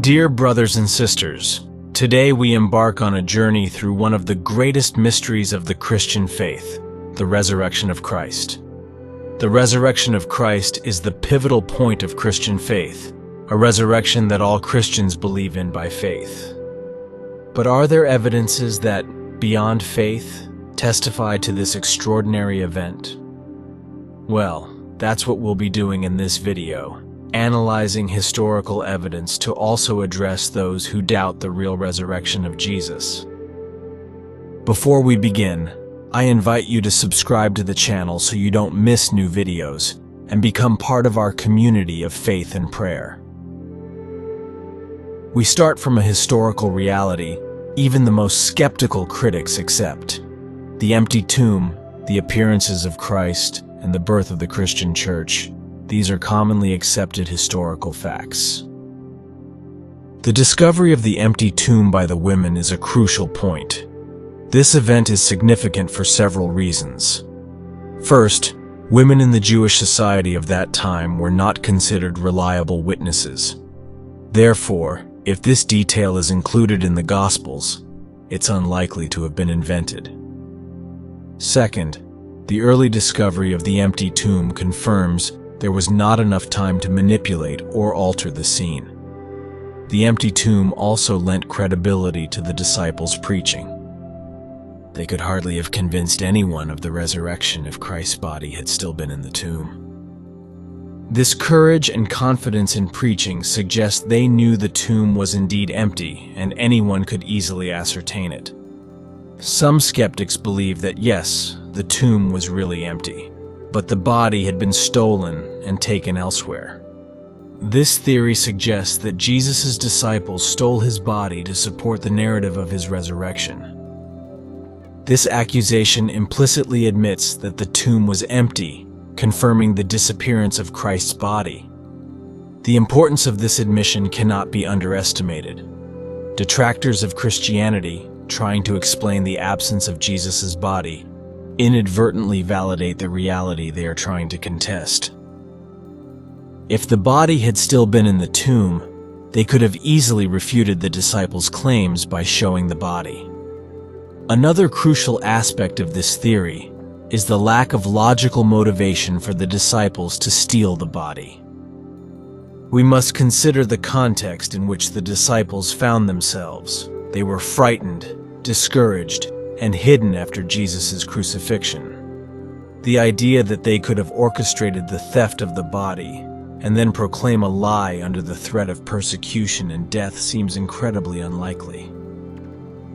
Dear brothers and sisters, today we embark on a journey through one of the greatest mysteries of the Christian faith, the resurrection of Christ. The resurrection of Christ is the pivotal point of Christian faith, a resurrection that all Christians believe in by faith. But are there evidences that, beyond faith, testify to this extraordinary event? Well, that's what we'll be doing in this video, analyzing historical evidence to also address those who doubt the real resurrection of Jesus. Before we begin, I invite you to subscribe to the channel so you don't miss new videos and become part of our community of faith and prayer. We start from a historical reality even the most skeptical critics accept: the empty tomb, the appearances of Christ, and the birth of the Christian Church. These are commonly accepted historical facts. The discovery of the empty tomb by the women is a crucial point. This event is significant for several reasons. First, women in the Jewish society of that time were not considered reliable witnesses. Therefore, if this detail is included in the Gospels, it's unlikely to have been invented. Second, the early discovery of the empty tomb confirms there was not enough time to manipulate or alter the scene. The empty tomb also lent credibility to the disciples' preaching. They could hardly have convinced anyone of the resurrection if Christ's body had still been in the tomb. This courage and confidence in preaching suggests they knew the tomb was indeed empty and anyone could easily ascertain it. Some skeptics believe that yes, the tomb was really empty, but the body had been stolen and taken elsewhere. This theory suggests that Jesus' disciples stole his body to support the narrative of his resurrection. This accusation implicitly admits that the tomb was empty, confirming the disappearance of Christ's body. The importance of this admission cannot be underestimated. Detractors of Christianity, trying to explain the absence of Jesus' body, inadvertently validate the reality they are trying to contest. If the body had still been in the tomb, they could have easily refuted the disciples' claims by showing the body. Another crucial aspect of this theory is the lack of logical motivation for the disciples to steal the body. We must consider the context in which the disciples found themselves. They were frightened, discouraged, and hidden after Jesus' crucifixion. The idea that they could have orchestrated the theft of the body and then proclaim a lie under the threat of persecution and death seems incredibly unlikely.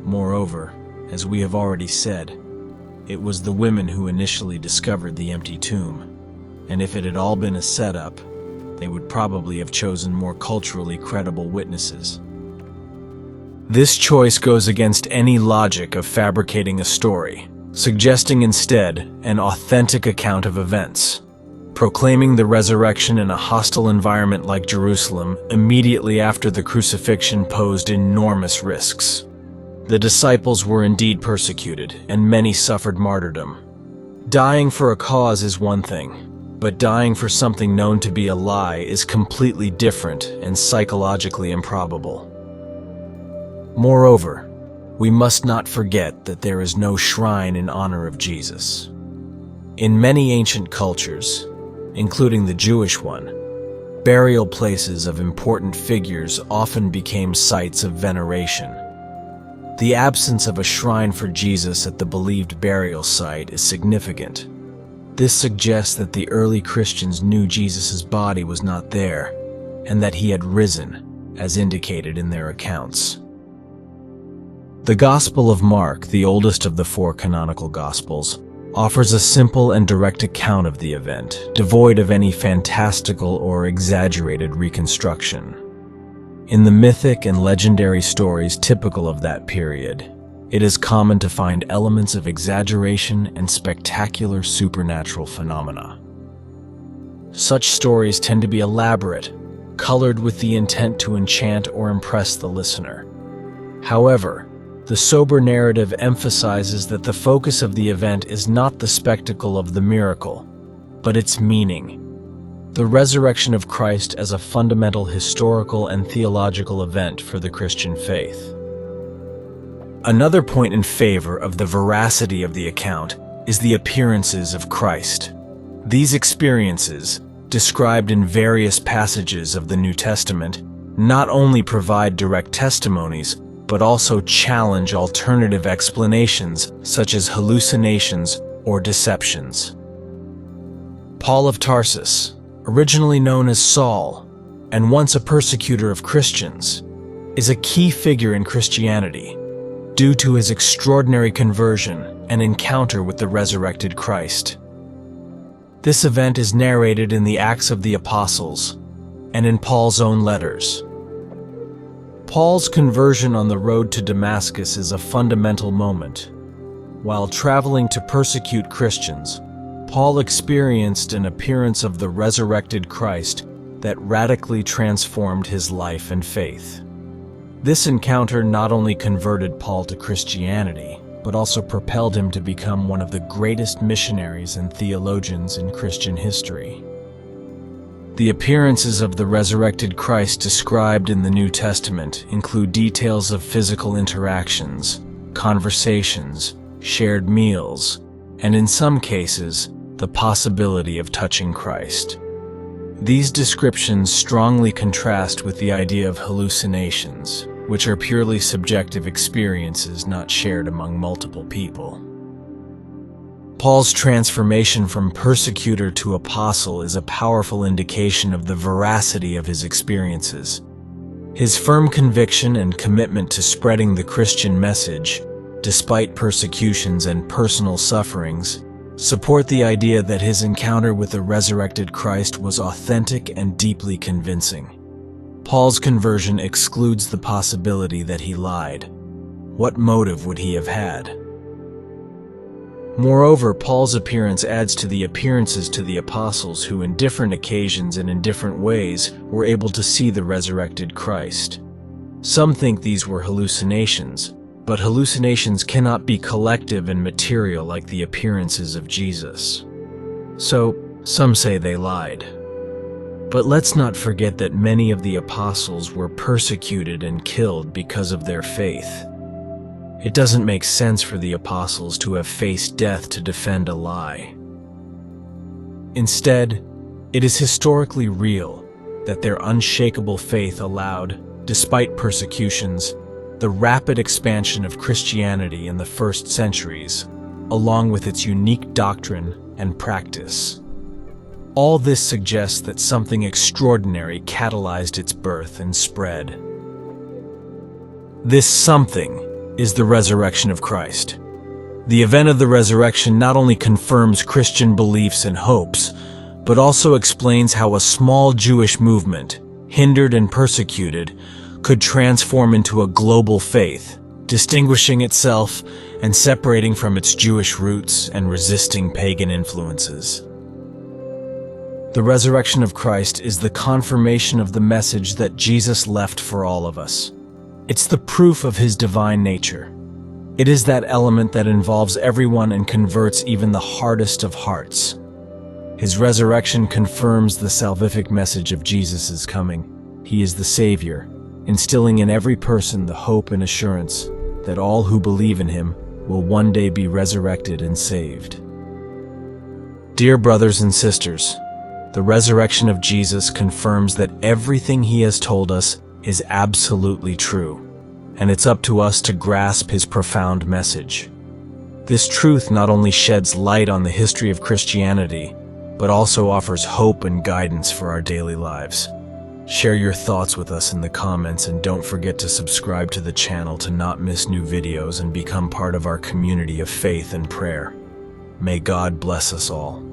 Moreover, as we have already said, it was the women who initially discovered the empty tomb, and if it had all been a setup, they would probably have chosen more culturally credible witnesses. This choice goes against any logic of fabricating a story, suggesting instead an authentic account of events. Proclaiming the resurrection in a hostile environment like Jerusalem immediately after the crucifixion posed enormous risks. The disciples were indeed persecuted, and many suffered martyrdom. Dying for a cause is one thing, but dying for something known to be a lie is completely different and psychologically improbable. Moreover, we must not forget that there is no shrine in honor of Jesus. In many ancient cultures, including the Jewish one, burial places of important figures often became sites of veneration. The absence of a shrine for Jesus at the believed burial site is significant. This suggests that the early Christians knew Jesus' body was not there, and that he had risen, as indicated in their accounts. The Gospel of Mark, the oldest of the four canonical Gospels, offers a simple and direct account of the event, devoid of any fantastical or exaggerated reconstruction. In the mythic and legendary stories typical of that period, it is common to find elements of exaggeration and spectacular supernatural phenomena. Such stories tend to be elaborate, colored with the intent to enchant or impress the listener. However, the sober narrative emphasizes that the focus of the event is not the spectacle of the miracle, but its meaning. The resurrection of Christ as a fundamental historical and theological event for the Christian faith. Another point in favor of the veracity of the account is the appearances of Christ. These experiences, described in various passages of the New Testament, not only provide direct testimonies, but also challenge alternative explanations such as hallucinations or deceptions. Paul of Tarsus, originally known as Saul, and once a persecutor of Christians, is a key figure in Christianity due to his extraordinary conversion and encounter with the resurrected Christ. This event is narrated in the Acts of the Apostles and in Paul's own letters. Paul's conversion on the road to Damascus is a fundamental moment. While traveling to persecute Christians, Paul experienced an appearance of the resurrected Christ that radically transformed his life and faith. This encounter not only converted Paul to Christianity, but also propelled him to become one of the greatest missionaries and theologians in Christian history. The appearances of the resurrected Christ described in the New Testament include details of physical interactions, conversations, shared meals, and in some cases, the possibility of touching Christ. These descriptions strongly contrast with the idea of hallucinations, which are purely subjective experiences not shared among multiple people. Paul's transformation from persecutor to apostle is a powerful indication of the veracity of his experiences. His firm conviction and commitment to spreading the Christian message, despite persecutions and personal sufferings, support the idea that his encounter with the resurrected Christ was authentic and deeply convincing. Paul's conversion excludes the possibility that he lied. What motive would he have had? Moreover, Paul's appearance adds to the appearances to the apostles who, in different occasions and in different ways, were able to see the resurrected Christ. Some think these were hallucinations, but hallucinations cannot be collective and material like the appearances of Jesus. So, some say they lied. But let's not forget that many of the apostles were persecuted and killed because of their faith. It doesn't make sense for the apostles to have faced death to defend a lie. Instead, it is historically real that their unshakable faith allowed, despite persecutions, the rapid expansion of Christianity in the first centuries, along with its unique doctrine and practice. All this suggests that something extraordinary catalyzed its birth and spread. This something is the resurrection of Christ. The event of the resurrection not only confirms Christian beliefs and hopes, but also explains how a small Jewish movement, hindered and persecuted, could transform into a global faith, distinguishing itself and separating from its Jewish roots and resisting pagan influences. The resurrection of Christ is the confirmation of the message that Jesus left for all of us. It's the proof of his divine nature. It is that element that involves everyone and converts even the hardest of hearts. His resurrection confirms the salvific message of Jesus' coming. He is the Savior, instilling in every person the hope and assurance that all who believe in him will one day be resurrected and saved. Dear brothers and sisters, the resurrection of Jesus confirms that everything he has told us is absolutely true, and it's up to us to grasp his profound message. This truth not only sheds light on the history of Christianity, but also offers hope and guidance for our daily lives. Share your thoughts with us in the comments, and don't forget to subscribe to the channel to not miss new videos and become part of our community of faith and prayer. May God bless us all.